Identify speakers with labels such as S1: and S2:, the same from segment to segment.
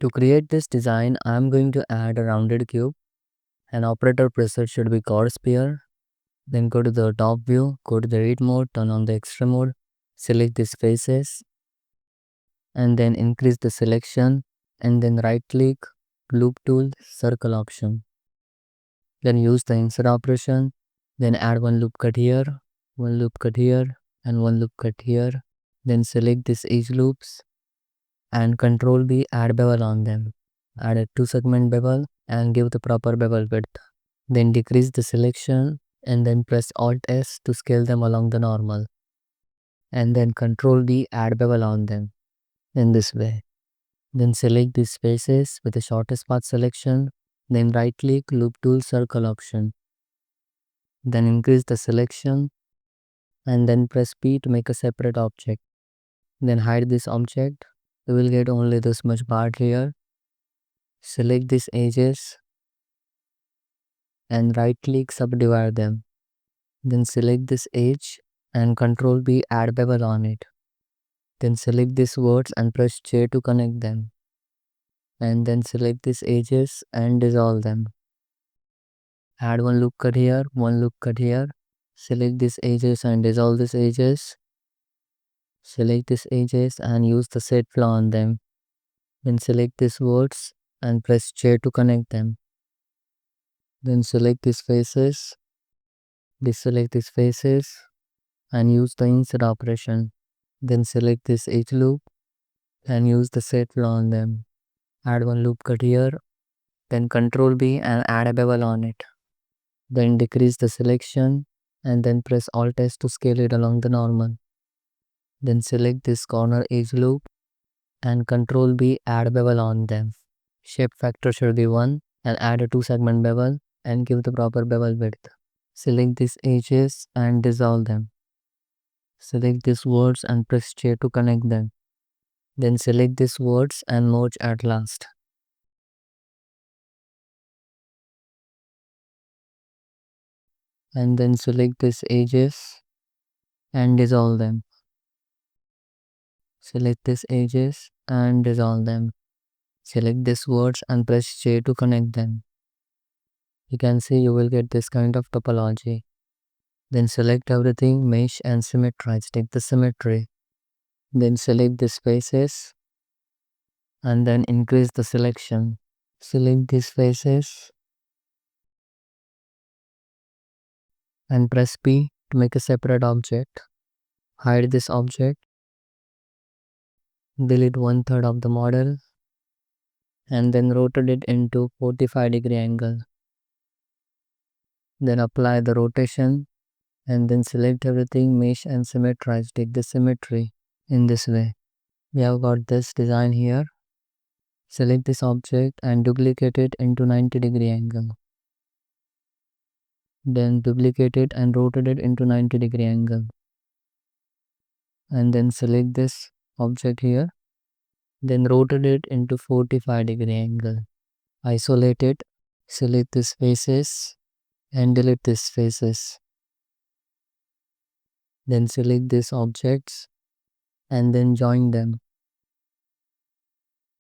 S1: To create this design, I am going to add a rounded cube. An operator preset should be chord sphere. Then go to the top view, go to the read mode, turn on the extra mode, select these faces, and then increase the selection, and then right click, loop tool, circle option. Then use the insert operation, then add one loop cut here, one loop cut here, and one loop cut here. Then select these edge loops and Control B, add bevel on them. Add a 2 segment bevel and give the proper bevel width. Then decrease the selection and then press Alt S to scale them along the normal. And then Control D, add bevel on them in this way. Then select these faces with the shortest path selection. Then right click, loop tool, circle option. Then increase the selection and then press P to make a separate object. Then hide this object. You will get only this much part here. Select these edges and right click, subdivide them. Then select this edge and Control B, add bevel on it. Then select these words and press J to connect them. And then select these edges and dissolve them. Add one loop cut here, one loop cut here. Select these edges and dissolve these edges. Select these edges and use the set flow on them. Then select these words and press J to connect them. Then select these faces. Deselect these faces and use the insert operation. Then select this edge loop and use the set flow on them. Add one loop cut here. Then Control B and add a bevel on it. Then decrease the selection and then press Alt S to scale it along the normal. Then select this corner edge loop and Control B, add bevel on them. Shape factor should be 1 and add a 2 segment bevel and give the proper bevel width. Select these edges and dissolve them. Select these words and press J to connect them. Then select these words and merge at last. And then select these edges and dissolve them. Select these edges and dissolve them. Select these words and press J to connect them. You can see you will get this kind of topology. Then select everything, mesh and symmetrize. Take the symmetry. Then select these faces and then increase the selection. Select these faces and press P to make a separate object. Hide this object. Delete 1/3 of the model and then rotate it into 45-degree angle. Then apply the rotation and then select everything, mesh and symmetrize. Take the symmetry in this way. We have got this design here. Select this object and duplicate it into 90-degree angle. Then duplicate it and rotate it into 90-degree angle. And then select this object here. Then rotate it into 45-degree angle. Isolate it. Select these faces and delete these faces. Then select these objects and then join them.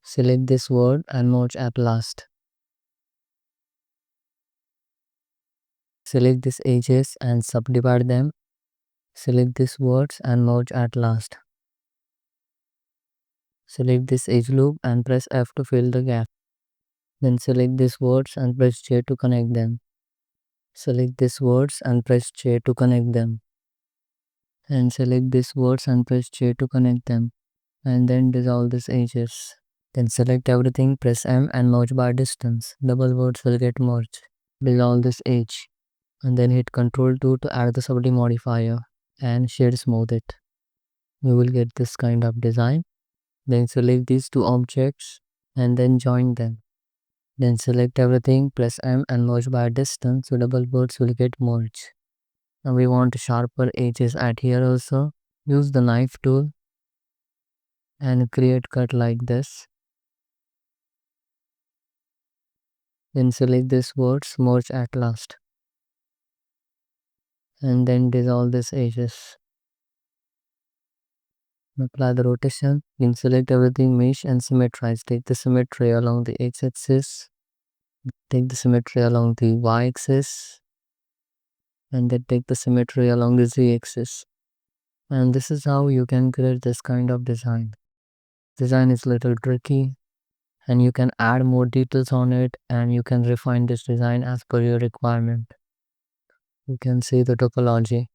S1: Select this word and merge at last. Select these edges and subdivide them. Select these words and merge at last. Select this edge loop and press F to fill the gap. Then select these words and press J to connect them. Select these words and press J to connect them. And select these words and press J to connect them. And then dissolve these edges. Then select everything, press M and merge by distance. Double words will get merged. Dissolve this edge. And then hit Ctrl 2 to add the subdivision modifier and shade smooth it. You will get this kind of design. Then select these two objects and then join them. Then select everything, press M and merge by distance so double words will get merged. Now we want sharper edges at here also. Use the knife tool and create cut like this. Then select this words, merge at last. And then dissolve these edges. Apply the rotation. Then select everything, mesh and symmetrize. Take the symmetry along the x-axis. Take the symmetry along the y-axis. And then take the symmetry along the z-axis. And this is how you can create this kind of design. Design is little tricky, and you can add more details on it, and you can refine this design as per your requirement. You can see the topology.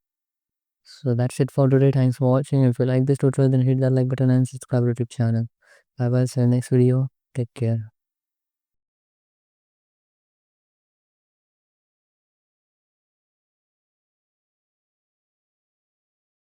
S1: So that's it for today. Thanks for watching. If you like this tutorial, then hit that like button and subscribe to the YouTube channel. Bye bye. See you next video. Take care.